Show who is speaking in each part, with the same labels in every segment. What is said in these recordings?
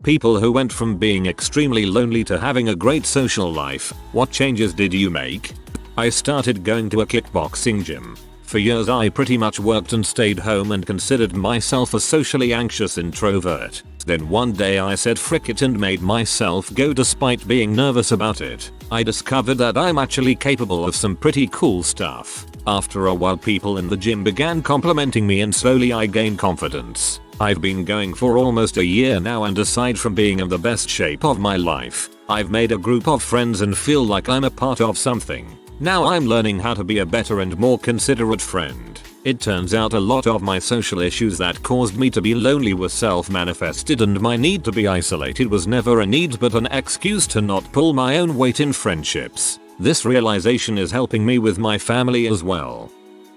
Speaker 1: People who went from being extremely lonely to having a great social life. What changes did you make? I started going to a kickboxing gym. For years I pretty much worked and stayed home and considered myself a socially anxious introvert. Then one day I said frick it and made myself go despite being nervous about it. I discovered that I'm actually capable of some pretty cool stuff. After a while people in the gym began complimenting me and slowly I gained confidence. I've been going for almost a year now and aside from being in the best shape of my life, I've made a group of friends and feel like I'm a part of something. Now I'm learning how to be a better and more considerate friend. It turns out a lot of my social issues that caused me to be lonely were self-manifested and my need to be isolated was never a need but an excuse to not pull my own weight in friendships. This realization is helping me with my family as well.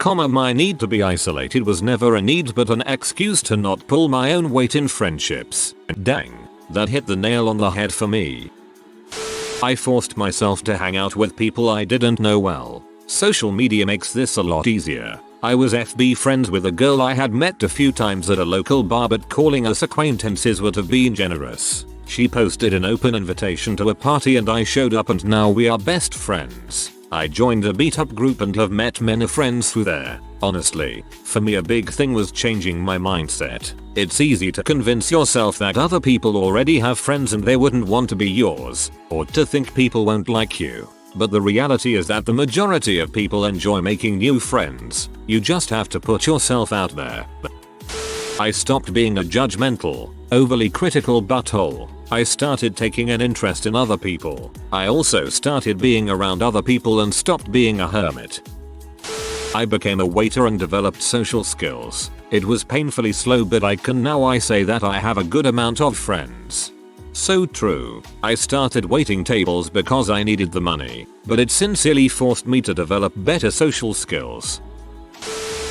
Speaker 1: My need to be isolated was never a need but an excuse to not pull my own weight in friendships. Dang, that hit the nail on the head for me. I forced myself to hang out with people I didn't know well. Social media makes this a lot easier. I was FB friends with a girl I had met a few times at a local bar but calling us acquaintances would have been generous. She posted an open invitation to a party and I showed up and now we are best friends. I joined a meetup group and have met many friends through there. Honestly, for me a big thing was changing my mindset. It's easy to convince yourself that other people already have friends and they wouldn't want to be yours, or to think people won't like you. But the reality is that the majority of people enjoy making new friends. You just have to put yourself out there. I stopped being a judgmental, overly critical butthole. I started taking an interest in other people. I also started being around other people and stopped being a hermit. I became a waiter and developed social skills. It was painfully slow but I say that I have a good amount of friends. So true. I started waiting tables because I needed the money, but it sincerely forced me to develop better social skills.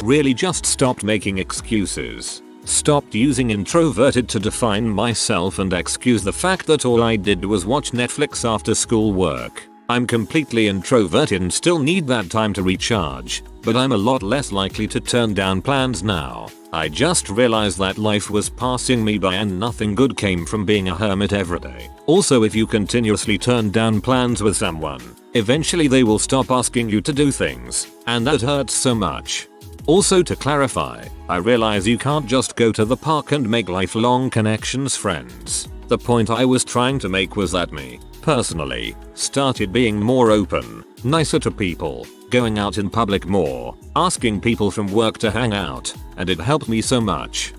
Speaker 1: Really just stopped making excuses. Stopped using introverted to define myself and excuse the fact that all I did was watch Netflix after school work. I'm completely introverted and still need that time to recharge, but I'm a lot less likely to turn down plans now. I just realized that life was passing me by and nothing good came from being a hermit every day. Also, if you continuously turn down plans with someone, eventually they will stop asking you to do things, and that hurts so much. Also, to clarify, I realize you can't just go to the park and make lifelong connections friends. The point I was trying to make was that me, personally, started being more open, nicer to people, going out in public more, asking people from work to hang out, and it helped me so much.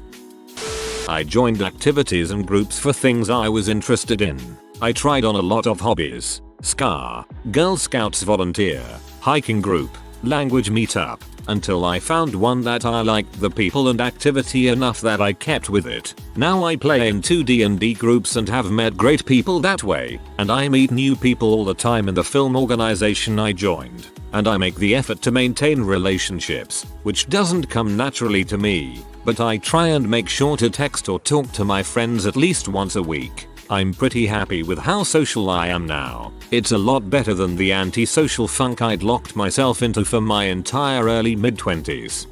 Speaker 1: I joined activities and groups for things I was interested in. I tried on a lot of hobbies: ska, Girl Scouts volunteer, hiking group, language meetup, until I found one that I liked the people and activity enough that I kept with it. Now I play in 2 D&D groups and have met great people that way, and I meet new people all the time in the film organization I joined, and I make the effort to maintain relationships, which doesn't come naturally to me, but I try and make sure to text or talk to my friends at least once a week. I'm pretty happy with how social I am now. It's a lot better than the antisocial funk I'd locked myself into for my entire early mid-20s.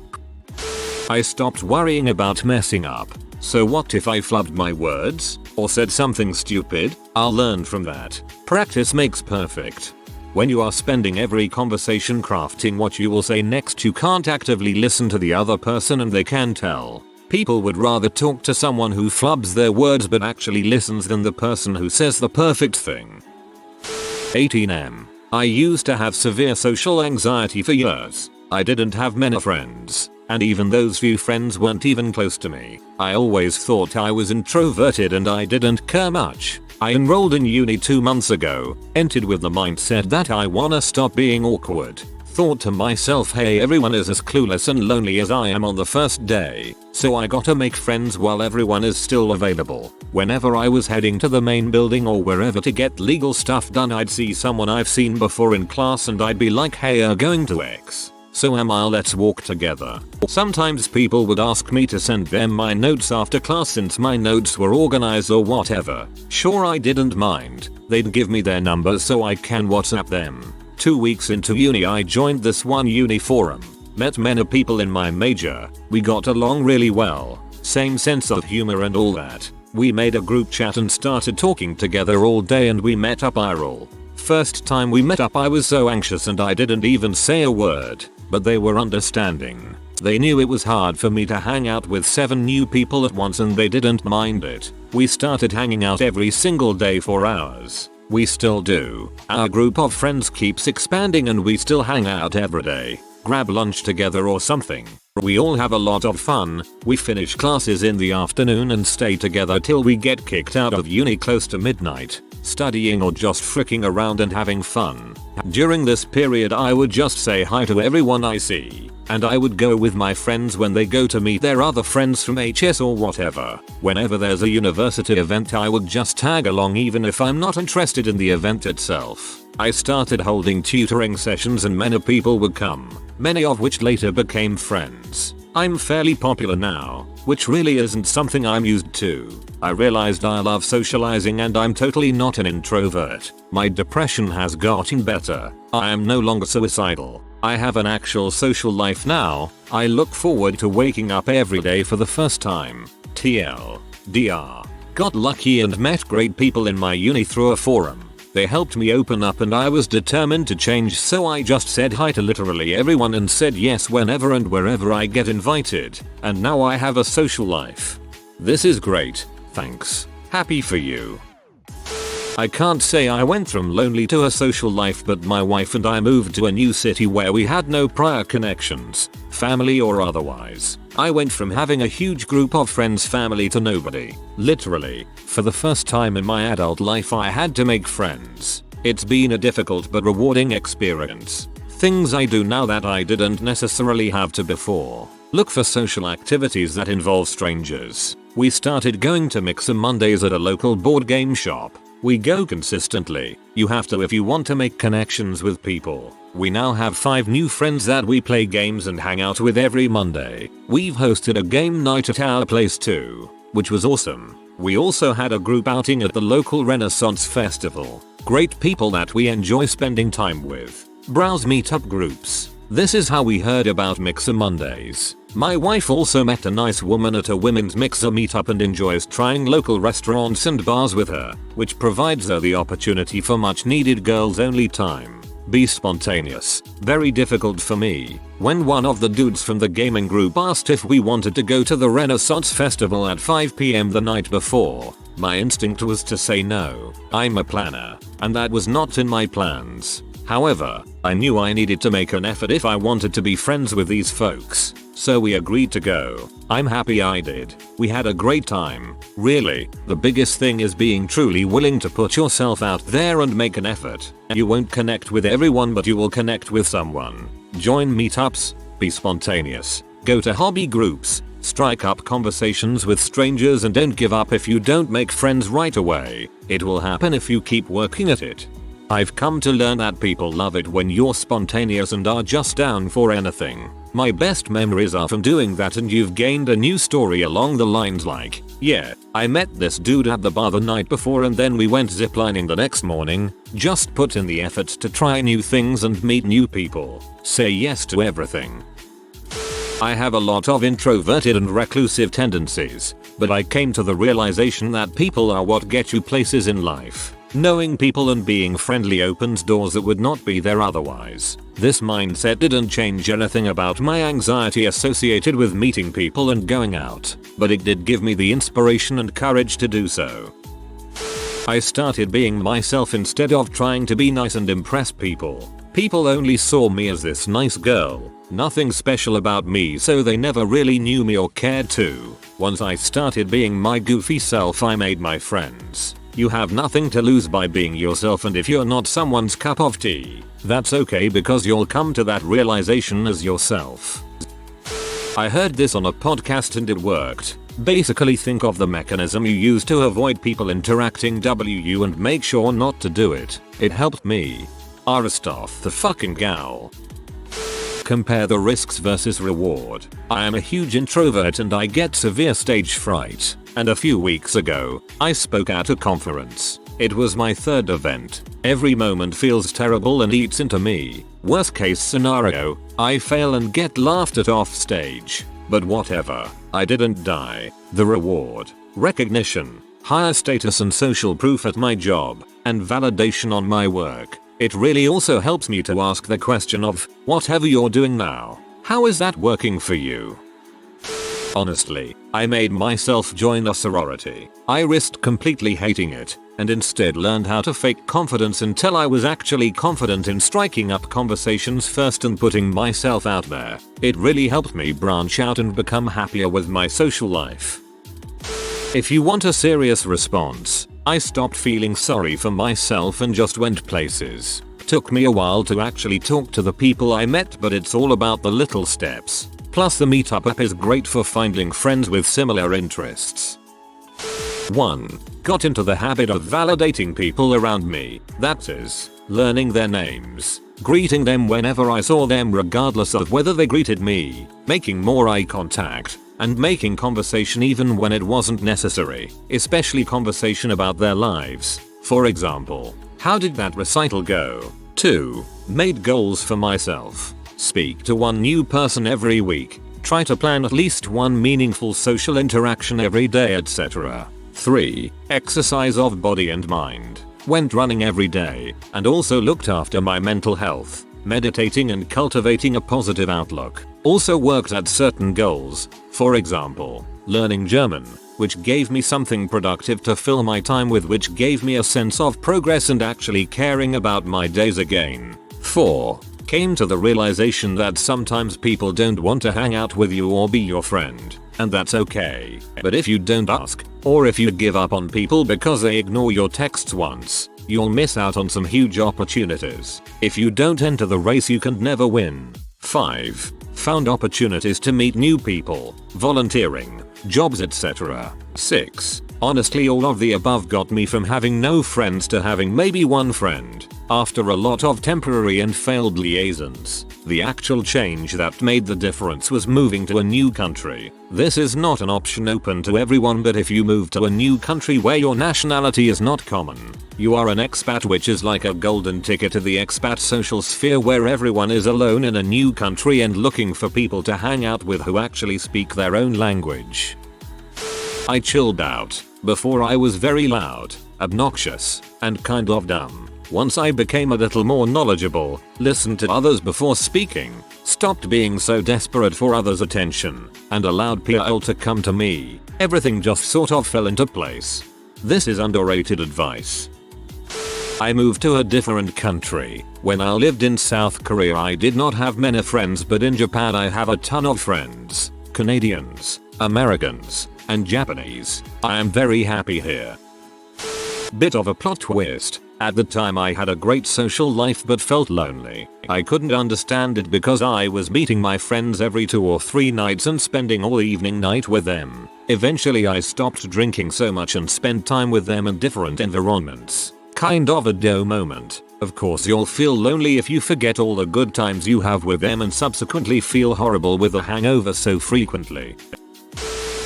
Speaker 1: I stopped worrying about messing up. So what if I flubbed my words? Or said something stupid? I'll learn from that. Practice makes perfect. When you are spending every conversation crafting what you will say next, you can't actively listen to the other person and they can tell. People would rather talk to someone who flubs their words but actually listens than the person who says the perfect thing. 18M. I used to have severe social anxiety for years. I didn't have many friends, and even those few friends weren't even close to me. I always thought I was introverted and I didn't care much. I enrolled in uni 2 months ago, entered with the mindset that I wanna stop being awkward. Thought to myself, hey, everyone is as clueless and lonely as I am on the first day, so I gotta make friends while everyone is still available. Whenever I was heading to the main building or wherever to get legal stuff done, I'd see someone I've seen before in class and I'd be like, hey, going to X. So am I, let's walk together. Sometimes people would ask me to send them my notes after class since my notes were organized or whatever. Sure, I didn't mind. They'd give me their numbers so I can WhatsApp them. 2 weeks into uni I joined this one uni forum. Met many people in my major. We got along really well. Same sense of humor and all that. We made a group chat and started talking together all day and we met up IRL. First time we met up I was so anxious and I didn't even say a word, but they were understanding. They knew it was hard for me to hang out with 7 new people at once and they didn't mind it. We started hanging out every single day for hours. We still do. Our group of friends keeps expanding and we still hang out every day. Grab lunch together or something. We all have a lot of fun. We finish classes in the afternoon and stay together till we get kicked out of uni close to midnight, studying or just freaking around and having fun. During this period I would just say hi to everyone I see, and I would go with my friends when they go to meet their other friends from HS or whatever. Whenever there's a university event I would just tag along even if I'm not interested in the event itself. I started holding tutoring sessions and many people would come, many of which later became friends. I'm fairly popular now, which really isn't something I'm used to. I realized I love socializing and I'm totally not an introvert. My depression has gotten better. I am no longer suicidal. I have an actual social life now. I look forward to waking up every day for the first time. TLDR. Got lucky and met great people in my uni through a forum. They helped me open up and I was determined to change, so I just said hi to literally everyone and said yes whenever and wherever I get invited, and now I have a social life. This is great, thanks. Happy for you. I can't say I went from lonely to a social life, but my wife and I moved to a new city where we had no prior connections, family or otherwise. I went from having a huge group of friends, family, to nobody. Literally, for the first time in my adult life I had to make friends. It's been a difficult but rewarding experience. Things I do now that I didn't necessarily have to before. Look for social activities that involve strangers. We started going to Mixer Mondays at a local board game shop. We go consistently. You have to if you want to make connections with people. We now have 5 new friends that we play games and hang out with every Monday. We've hosted a game night at our place too, which was awesome. We also had a group outing at the local Renaissance Festival. Great people that we enjoy spending time with. Browse meetup groups. This is how we heard about Mixer Mondays. My wife also met a nice woman at a women's mixer meetup and enjoys trying local restaurants and bars with her, which provides her the opportunity for much needed girls only time. Be spontaneous. Very difficult for me. When one of the dudes from the gaming group asked if we wanted to go to the Renaissance Festival at 5 PM the night before, my instinct was to say no. I'm a planner, and that was not in my plans. However, I knew I needed to make an effort if I wanted to be friends with these folks, so we agreed to go. I'm happy I did. We had a great time. Really, the biggest thing is being truly willing to put yourself out there and make an effort. You won't connect with everyone, but you will connect with someone. Join meetups, be spontaneous, go to hobby groups, strike up conversations with strangers, and don't give up if you don't make friends right away. It will happen if you keep working at it. I've come to learn that people love it when you're spontaneous and are just down for anything. My best memories are from doing that, and you've gained a new story along the lines like, yeah, I met this dude at the bar the night before and then we went ziplining the next morning. Just put in the effort to try new things and meet new people. Say yes to everything. I have a lot of introverted and reclusive tendencies, but I came to the realization that people are what get you places in life. Knowing people and being friendly opens doors that would not be there otherwise. This mindset didn't change anything about my anxiety associated with meeting people and going out, but it did give me the inspiration and courage to do so. I started being myself instead of trying to be nice and impress people. People only saw me as this nice girl. Nothing special about me, so they never really knew me or cared to. Once I started being my goofy self, I made my friends. You have nothing to lose by being yourself, and if you're not someone's cup of tea, that's okay because you'll come to that realization as yourself. I heard this on a podcast and it worked. Basically, think of the mechanism you use to avoid people interacting with you and make sure not to do it. It helped me. Aristoth the fucking gal. Compare the risks versus reward. I am a huge introvert and I get severe stage fright. And a few weeks ago, I spoke at a conference. It was my 3rd event. Every moment feels terrible and eats into me. Worst case scenario, I fail and get laughed at off stage. But whatever, I didn't die. The reward. recognition, higher status and social proof at my job, and validation on my work. It really also helps me to ask the question of, whatever you're doing now, how is that working for you? Honestly, I made myself join a sorority. I risked completely hating it, and instead learned how to fake confidence until I was actually confident in striking up conversations first and putting myself out there. It really helped me branch out and become happier with my social life. If you want a serious response, I stopped feeling sorry for myself and just went places. Took me a while to actually talk to the people I met, but it's all about the little steps. Plus the meetup app is great for finding friends with similar interests. 1. Got into the habit of validating people around me, that is, learning their names, greeting them whenever I saw them regardless of whether they greeted me, making more eye contact, and making conversation even when it wasn't necessary, especially conversation about their lives. For example, how did that recital go? 2. Made goals for myself. Speak to one new person every week, try to plan at least one meaningful social interaction every day, etc. 3. Exercise of body and mind. Went running every day, and also looked after my mental health, meditating and cultivating a positive outlook. Also worked at certain goals, for example, learning German, which gave me something productive to fill my time with, which gave me a sense of progress and actually caring about my days again. 4. Came to the realization that sometimes people don't want to hang out with you or be your friend, and that's okay. But if you don't ask, or if you give up on people because they ignore your texts once, you'll miss out on some huge opportunities. If you don't enter the race, you can never win. 5. Found opportunities to meet new people, volunteering, jobs, etc. 6. Honestly, all of the above got me from having no friends to having maybe one friend. After a lot of temporary and failed liaisons, the actual change that made the difference was moving to a new country. This is not an option open to everyone, but if you move to a new country where your nationality is not common, you are an expat, which is like a golden ticket to the expat social sphere where everyone is alone in a new country and looking for people to hang out with who actually speak their own language. I chilled out. Before I was very loud, obnoxious, and kind of dumb. Once I became a little more knowledgeable, listened to others before speaking, stopped being so desperate for others' attention, and allowed people to come to me, everything just sort of fell into place. This is underrated advice. I moved to a different country. When I lived in South Korea, I did not have many friends, but in Japan I have a ton of friends. Canadians, Americans, and Japanese. I am very happy here. Bit of a plot twist. At the time I had a great social life but felt lonely. I couldn't understand it because I was meeting my friends every 2 or 3 nights and spending all evening night with them. Eventually I stopped drinking so much and spent time with them in different environments. Kind of a dough moment. Of course you'll feel lonely if you forget all the good times you have with them and subsequently feel horrible with a hangover so frequently.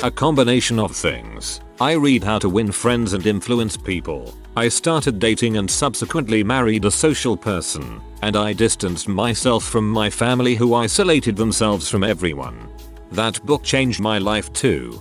Speaker 1: A combination of things. I read how to win friends and influence people. I started dating and subsequently married a social person, and I distanced myself from my family who isolated themselves from everyone. That book changed my life too.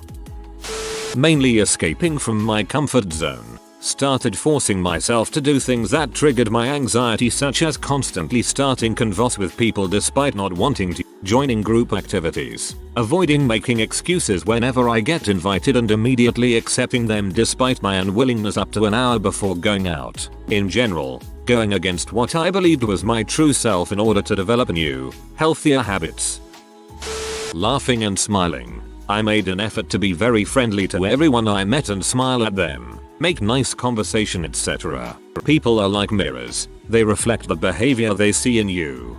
Speaker 1: Mainly escaping from my comfort zone. Started forcing myself to do things that triggered my anxiety, such as constantly starting convos with people despite not wanting to, joining group activities, avoiding making excuses whenever I get invited and immediately accepting them despite my unwillingness up to an hour before going out. In general, going against what I believed was my true self in order to develop new, healthier habits. Laughing and smiling. I made an effort to be very friendly to everyone I met and smile at them. Make nice conversation, etc. People are like mirrors. They reflect the behavior they see in you.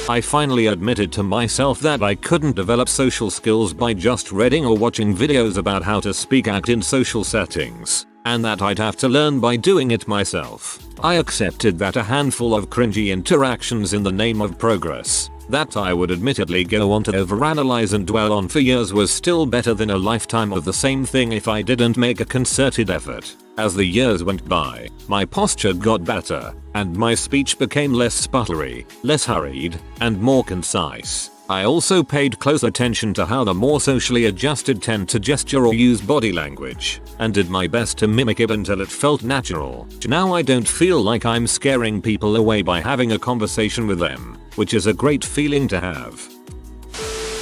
Speaker 1: I finally admitted to myself that I couldn't develop social skills by just reading or watching videos about how to speak act in social settings, and that I'd have to learn by doing it myself. I accepted that a handful of cringy interactions in the name of progress, that I would admittedly go on to overanalyze and dwell on for years, was still better than a lifetime of the same thing if I didn't make a concerted effort. As the years went by, my posture got better, and my speech became less sputtery, less hurried, and more concise. I also paid close attention to how the more socially adjusted tend to gesture or use body language, and did my best to mimic it until it felt natural. Now I don't feel like I'm scaring people away by having a conversation with them, which is a great feeling to have.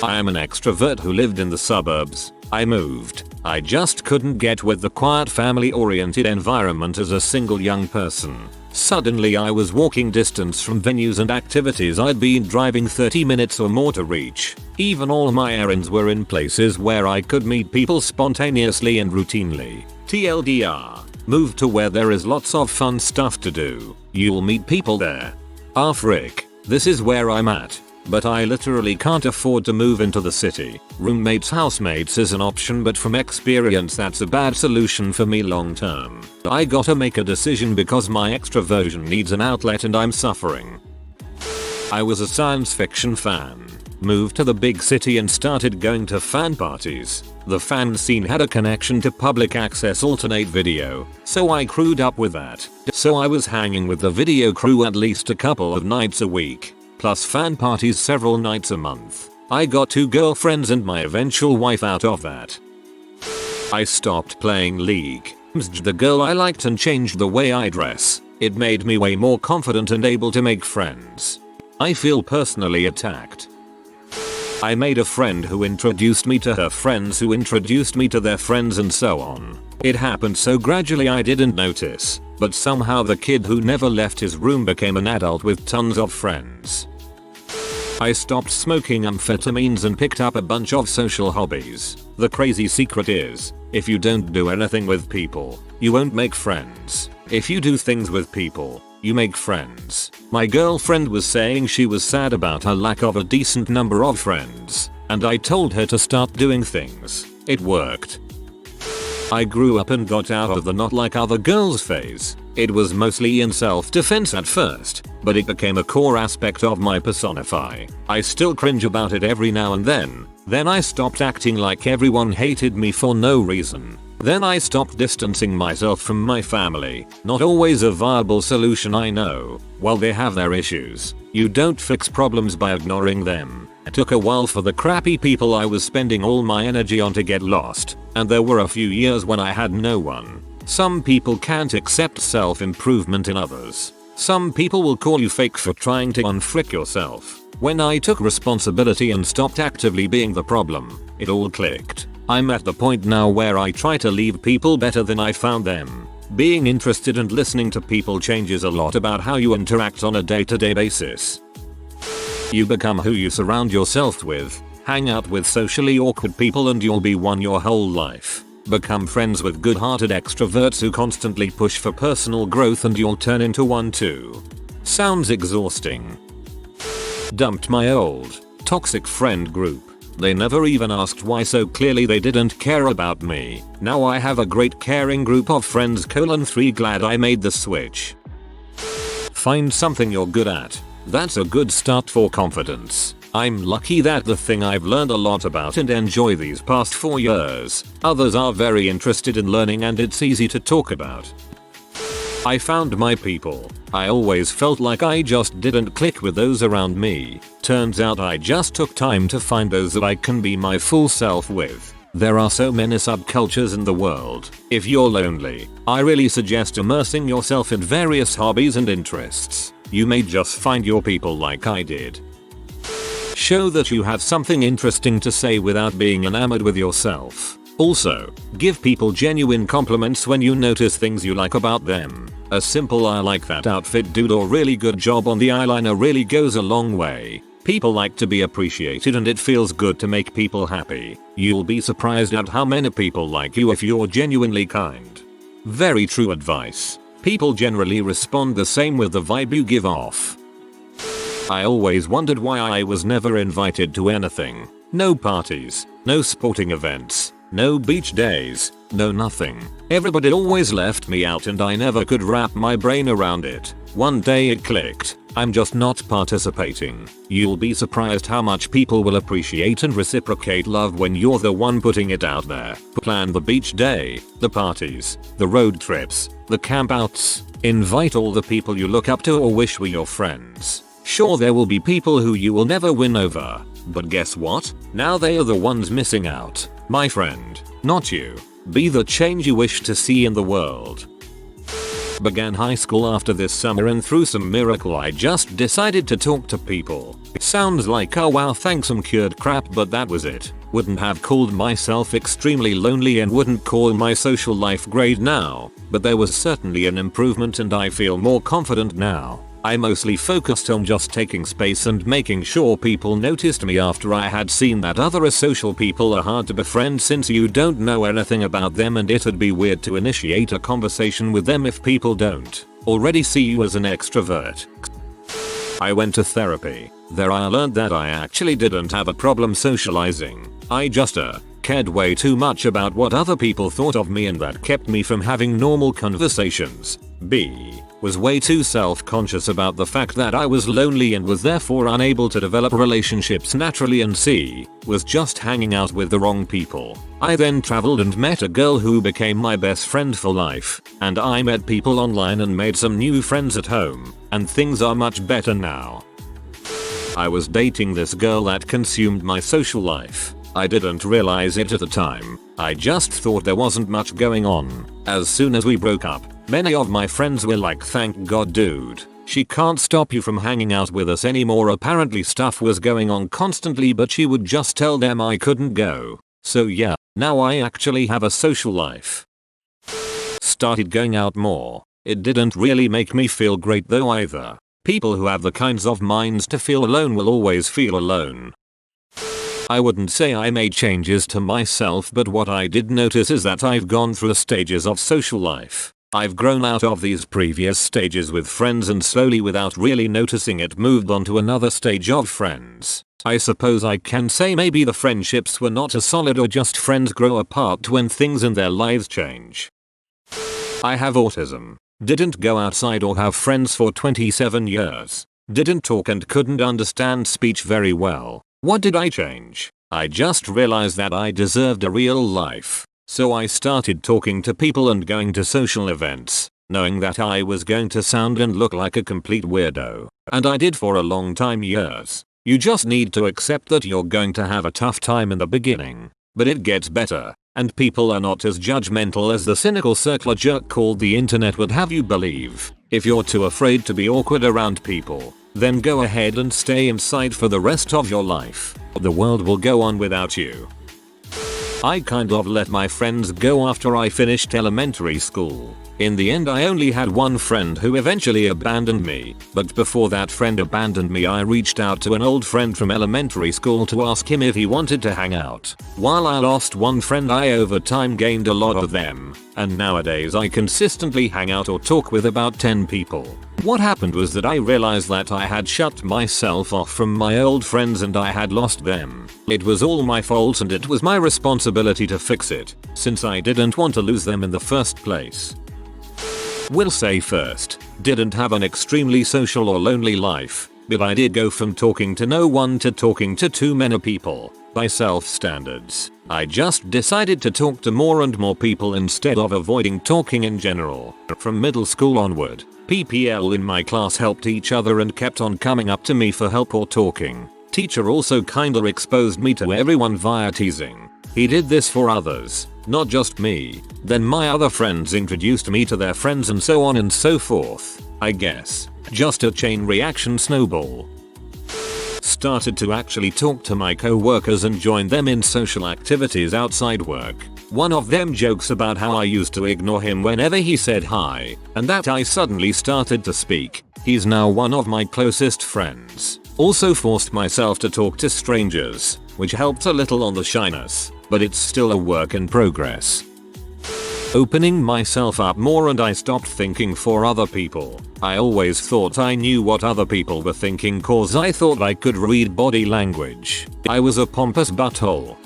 Speaker 1: I am an extrovert who lived in the suburbs. I moved. I just couldn't get with the quiet family-oriented environment as a single young person. Suddenly I was walking distance from venues and activities I'd been driving 30 minutes or more to reach. Even all my errands were in places where I could meet people spontaneously and routinely. TLDR. Move to where there is lots of fun stuff to do. You'll meet people there. Frick. This is where I'm at. But I literally can't afford to move into the city. Roommates, housemates is an option, but from experience that's a bad solution for me long term. I gotta make a decision because my extroversion needs an outlet and I'm suffering. I was a science fiction fan. Moved to the big city and started going to fan parties. The fan scene had a connection to public access alternate video, so I crewed up with that. So I was hanging with the video crew at least a couple of nights a week. Plus fan parties several nights a month. I got 2 girlfriends and my eventual wife out of that. I stopped playing League. The girl I liked and changed the way I dress. It made me way more confident and able to make friends. I feel personally attacked. I made a friend who introduced me to her friends who introduced me to their friends and so on. It happened so gradually I didn't notice, but somehow the kid who never left his room became an adult with tons of friends. I stopped smoking amphetamines and picked up a bunch of social hobbies. The crazy secret is, if you don't do anything with people, you won't make friends. If you do things with people, you make friends. My girlfriend was saying she was sad about her lack of a decent number of friends, and I told her to start doing things. It worked. I grew up and got out of the not like other girls phase. It was mostly in self-defense at first, but it became a core aspect of my personify. I still cringe about it every now and then. Then I stopped acting like everyone hated me for no reason. Then I stopped distancing myself from my family. Not always a viable solution, I know. Well, they have their issues. You don't fix problems by ignoring them. It took a while for the crappy people I was spending all my energy on to get lost, and there were a few years when I had no one. Some people can't accept self-improvement in others. Some people will call you fake for trying to unfrick yourself. When I took responsibility and stopped actively being the problem, it all clicked. I'm at the point now where I try to leave people better than I found them. Being interested and listening to people changes a lot about how you interact on a day-to-day basis. You become who you surround yourself with. Hang out with socially awkward people and you'll be one your whole life. Become friends with good-hearted extroverts who constantly push for personal growth and you'll turn into one too. Sounds exhausting. Dumped my old, toxic friend group. They never even asked why, so clearly they didn't care about me. Now I have a great caring group of friends. 3 Glad I made the switch. Find something you're good at. That's a good start for confidence. I'm lucky that the thing I've learned a lot about and enjoy these past 4 years. Others are very interested in learning and it's easy to talk about. I found my people. I always felt like I just didn't click with those around me. Turns out I just took time to find those that I can be my full self with. There are so many subcultures in the world. If you're lonely, I really suggest immersing yourself in various hobbies and interests. You may just find your people like I did. Show that you have something interesting to say without being enamored with yourself. Also, give people genuine compliments when you notice things you like about them. A simple "I like that outfit, dude," or "really good job on the eyeliner" really goes a long way. People like to be appreciated and it feels good to make people happy. You'll be surprised at how many people like you if you're genuinely kind. Very true advice. People generally respond the same with the vibe you give off. I always wondered why I was never invited to anything. No parties, no sporting events, no beach days, no nothing. Everybody always left me out and I never could wrap my brain around it. One day it clicked. I'm just not participating. You'll be surprised how much people will appreciate and reciprocate love when you're the one putting it out there. Plan the beach day, the parties, the road trips, the campouts. Invite all the people you look up to or wish were your friends. Sure, there will be people who you will never win over, But guess what? Now they are the ones missing out. My friend, not you. Be the change you wish to see in the world. Began high school after this summer and through some miracle I just decided to talk to people. Sounds like oh wow thanks I'm cured crap, but that was it. Wouldn't have called myself extremely lonely and wouldn't call my social life great now, but there was certainly an improvement and I feel more confident now. I mostly focused on just taking space and making sure people noticed me after I had seen that other social people are hard to befriend since you don't know anything about them and it'd be weird to initiate a conversation with them if people don't already see you as an extrovert. I went to therapy. There I learned that I actually didn't have a problem socializing. I just cared way too much about what other people thought of me and that kept me from having normal conversations. B. Was way too self-conscious about the fact that I was lonely and was therefore unable to develop relationships naturally, and C. Was just hanging out with the wrong people. I then traveled and met a girl who became my best friend for life, and I met people online and made some new friends at home, and things are much better now. I was dating this girl that consumed my social life. I didn't realize it at the time. I just thought there wasn't much going on. As soon as we broke up, many of my friends were like, thank God dude, she can't stop you from hanging out with us anymore. Apparently stuff was going on constantly but she would just tell them I couldn't go. So yeah, now I actually have a social life. Started going out more. It didn't really make me feel great though either. People who have the kinds of minds to feel alone will always feel alone. I wouldn't say I made changes to myself, but what I did notice is that I've gone through stages of social life. I've grown out of these previous stages with friends and slowly without really noticing it moved on to another stage of friends. I suppose I can say maybe the friendships were not as solid or just friends grow apart when things in their lives change. I have autism. Didn't go outside or have friends for 27 years. Didn't talk and couldn't understand speech very well. What did I change? I just realized that I deserved a real life. So I started talking to people and going to social events, knowing that I was going to sound and look like a complete weirdo. And I did for a long time, years. You just need to accept that you're going to have a tough time in the beginning. But it gets better, and people are not as judgmental as the cynical circular jerk called the internet would have you believe. If you're too afraid to be awkward around people, then go ahead and stay inside for the rest of your life. The world will go on without you. I kind of let my friends go after I finished elementary school. In the end I only had one friend who eventually abandoned me, but before that friend abandoned me I reached out to an old friend from elementary school to ask him if he wanted to hang out. While I lost one friend I over time gained a lot of them, and nowadays I consistently hang out or talk with about 10 people. What happened was that I realized that I had shut myself off from my old friends and I had lost them. It was all my fault and it was my responsibility to fix it, since I didn't want to lose them in the first place. Will say first, didn't have an extremely social or lonely life, but I did go from talking to no one to talking to too many people. By self standards, I just decided to talk to more and more people instead of avoiding talking in general. From middle school onward, PPL in my class helped each other and kept on coming up to me for help or talking. Teacher also kinda exposed me to everyone via teasing. He did this for others, not just me. Then my other friends introduced me to their friends and so on and so forth. I guess, just a chain reaction snowball. Started to actually talk to my co-workers and join them in social activities outside work. One of them jokes about how I used to ignore him whenever he said hi, and that I suddenly started to speak. He's now one of my closest friends. Also forced myself to talk to strangers, which helped a little on the shyness, but it's still a work in progress. Opening myself up more and I stopped thinking for other people. I always thought I knew what other people were thinking cause I thought I could read body language. I was a pompous butthole.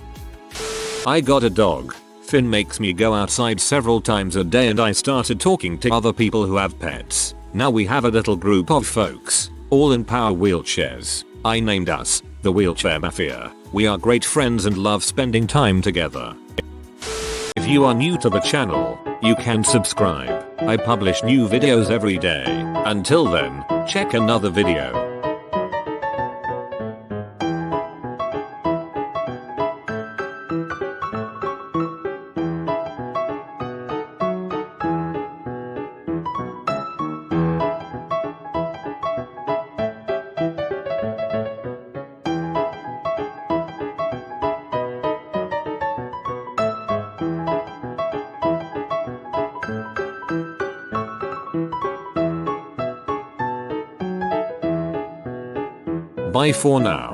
Speaker 1: I got a dog. Finn makes me go outside several times a day and I started talking to other people who have pets. Now we have a little group of folks, all in power wheelchairs. I named us the Wheelchair Mafia. We are great friends and love spending time together. If you are new to the channel, you can subscribe. I publish new videos every day. Until then, check another video. Bye for now.